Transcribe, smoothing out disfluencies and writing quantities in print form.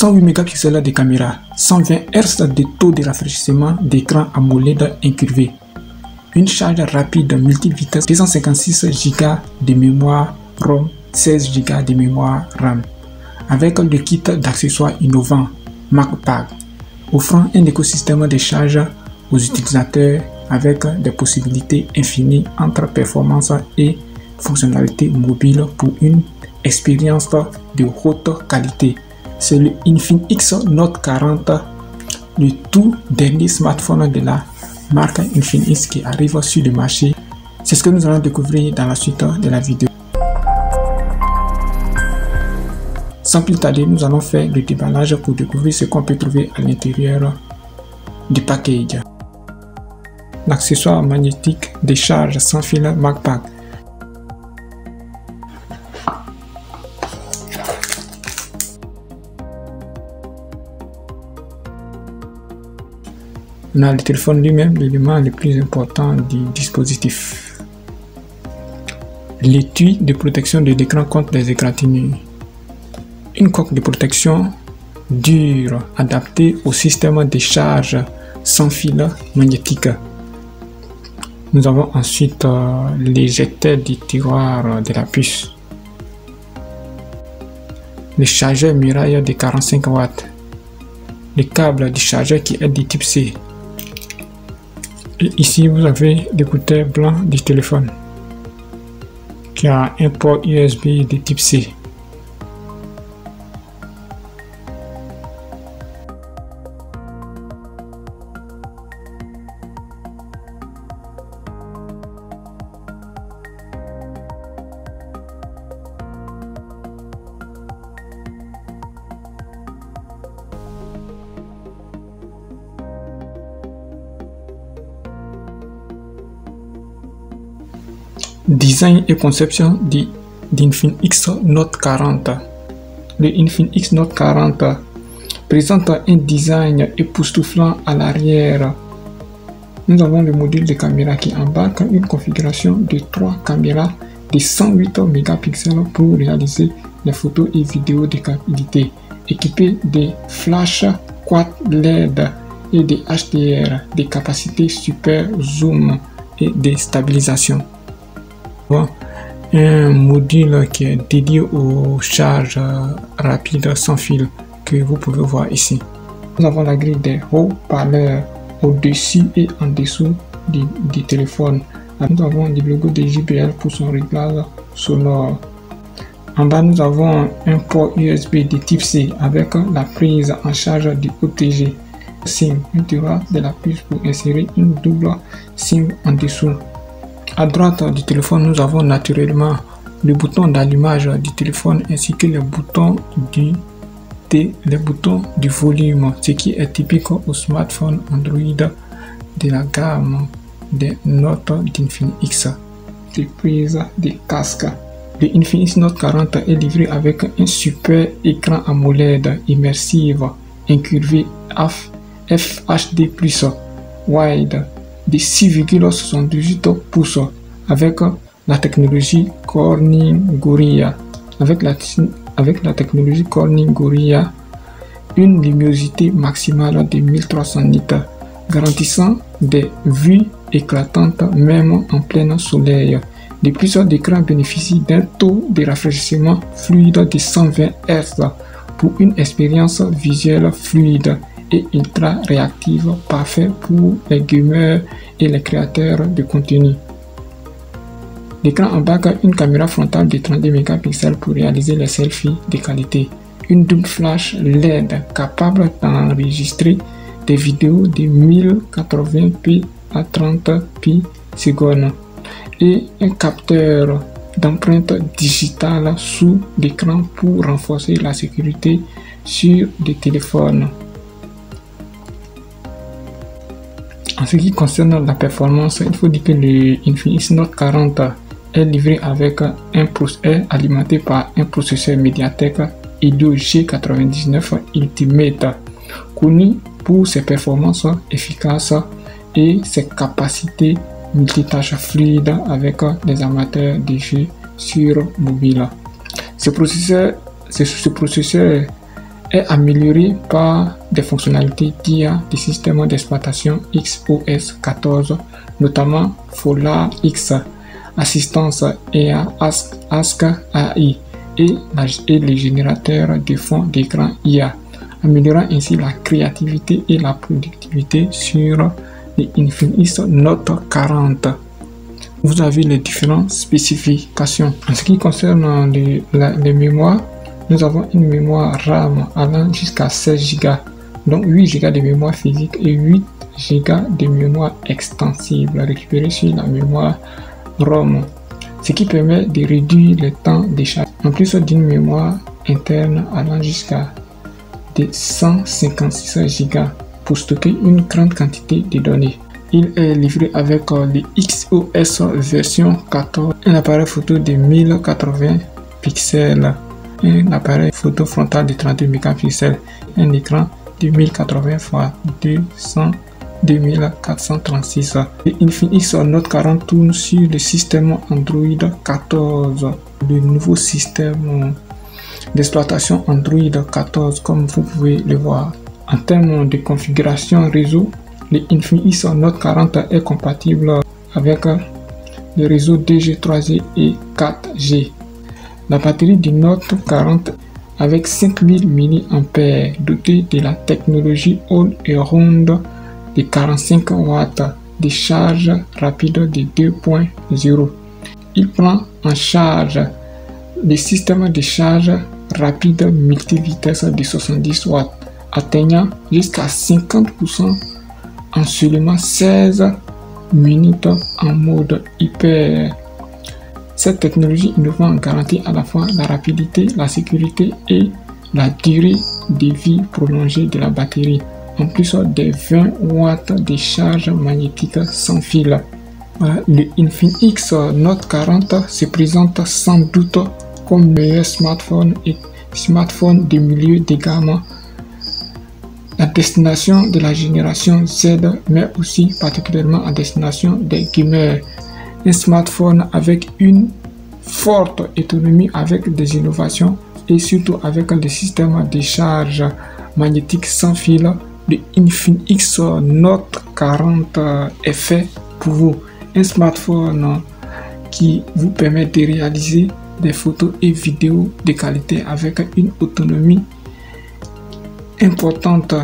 108 mégapixels de caméra, 120 Hz de taux de rafraîchissement d'écran AMOLED incurvé, une charge rapide multivitesse, 256 Go de mémoire ROM, 16 Go de mémoire RAM, avec le kit d'accessoires innovant MagPack, offrant un écosystème de charge aux utilisateurs avec des possibilités infinies entre performance et fonctionnalités mobiles pour une expérience de haute qualité. C'est le Infinix Note 40, le tout dernier smartphone de la marque Infinix qui arrive sur le marché. C'est ce que nous allons découvrir dans la suite de la vidéo. Sans plus tarder, nous allons faire le déballage pour découvrir ce qu'on peut trouver à l'intérieur du package. L'accessoire magnétique de charge sans fil MagPack. On a le téléphone lui-même, l'élément le plus important du dispositif. L'étui de protection de l'écran contre les égratignures. Une coque de protection dure adaptée au système de charge sans fil magnétique. Nous avons ensuite l'éjecteur du tiroir de la puce. Le chargeur muraille de 45 watts. Le câble du chargeur qui est du type C. Et ici vous avez l'écouteur blanc du téléphone qui a un port USB de type C. Design et conception d'Infinix Note 40. Le Infinix Note 40 présente un design époustouflant à l'arrière. Nous avons le module de caméra qui embarque une configuration de 3 caméras de 108 mégapixels pour réaliser les photos et vidéos de qualité, équipées de flash quad LED et de HDR, de capacité super zoom et de stabilisation. Un module qui est dédié aux charges rapides sans fil que vous pouvez voir ici. Nous avons la grille des haut-parleurs au-dessus et en dessous du téléphone. Nous avons le logo de JBL pour son réglage sonore. En bas, nous avons un port USB de type C avec la prise en charge du OTG. SIM, un tiroir de la puce pour insérer une double SIM en dessous. À droite du téléphone, nous avons naturellement le bouton d'allumage du téléphone ainsi que les boutons du volume, ce qui est typique au smartphone Android de la gamme des Note d'Infinix. Les prises de casque. Le Infinix Note 40 est livré avec un super écran AMOLED immersive incurvé FHD+ wide de 6,78 pouces avec la technologie Corning Gorilla. Avec la technologie Corning Gorilla, une luminosité maximale de 1300 nits, garantissant des vues éclatantes même en plein soleil. De plus, l'écran bénéficie d'un taux de rafraîchissement fluide de 120 Hz pour une expérience visuelle fluide et ultra réactive, parfait pour les gamers et les créateurs de contenu. L'écran embarque une caméra frontale de 32 mégapixels pour réaliser les selfies de qualité, une double flash LED capable d'enregistrer des vidéos de 1080p à 30p secondes et un capteur d'empreinte digitale sous l'écran pour renforcer la sécurité sur des téléphones. En ce qui concerne la performance, il faut dire que le Infinix Note 40 est livré avec est alimenté par un processeur Mediatek Helio G99 Ultimate, connu pour ses performances efficaces et ses capacités multitâches fluides avec les amateurs de jeux sur mobile. Ce processeur est amélioré par des fonctionnalités d'IA du système d'exploitation XOS 14, notamment Folar X, Assistance IA, Ask AI et les générateurs de fond d'écran IA, améliorant ainsi la créativité et la productivité sur les Infinix Note 40. Vous avez les différentes spécifications. En ce qui concerne les mémoires, nous avons une mémoire RAM allant jusqu'à 16 Go, donc 8 Go de mémoire physique et 8 Go de mémoire extensible récupérée sur la mémoire ROM, ce qui permet de réduire le temps de charge, en plus d'une mémoire interne allant jusqu'à 156 Go pour stocker une grande quantité de données. Il est livré avec le XOS version 14, un appareil photo de 1080 pixels, un appareil photo frontal de 32 mégapixels, un écran de 1080 x 200 2436. Le Infinix Note 40 tourne sur le système Android 14, le nouveau système d'exploitation Android 14 comme vous pouvez le voir. En termes de configuration réseau, le Infinix Note 40 est compatible avec le réseau 2G, 3G et 4G. La batterie du Note 40 avec 5000 mAh dotée de la technologie All-Around de 45 watts de charge rapide de 2.0. Il prend en charge le système de charge rapide multivitesse de 70 watts, atteignant jusqu'à 50% en seulement 16 minutes en mode hyper. Cette technologie innovante garantit à la fois la rapidité, la sécurité et la durée de vie prolongée de la batterie, en plus des 20 watts de charge magnétique sans fil. Voilà, le Infinix Note 40 se présente sans doute comme le meilleur smartphone de milieu de gamme, la destination de la génération Z, mais aussi particulièrement à destination des gamers. Un smartphone avec une forte autonomie, avec des innovations et surtout avec des systèmes de charge magnétique sans fil. Le Infinix Note 40 est fait pour vous. Un smartphone qui vous permet de réaliser des photos et vidéos de qualité avec une autonomie importante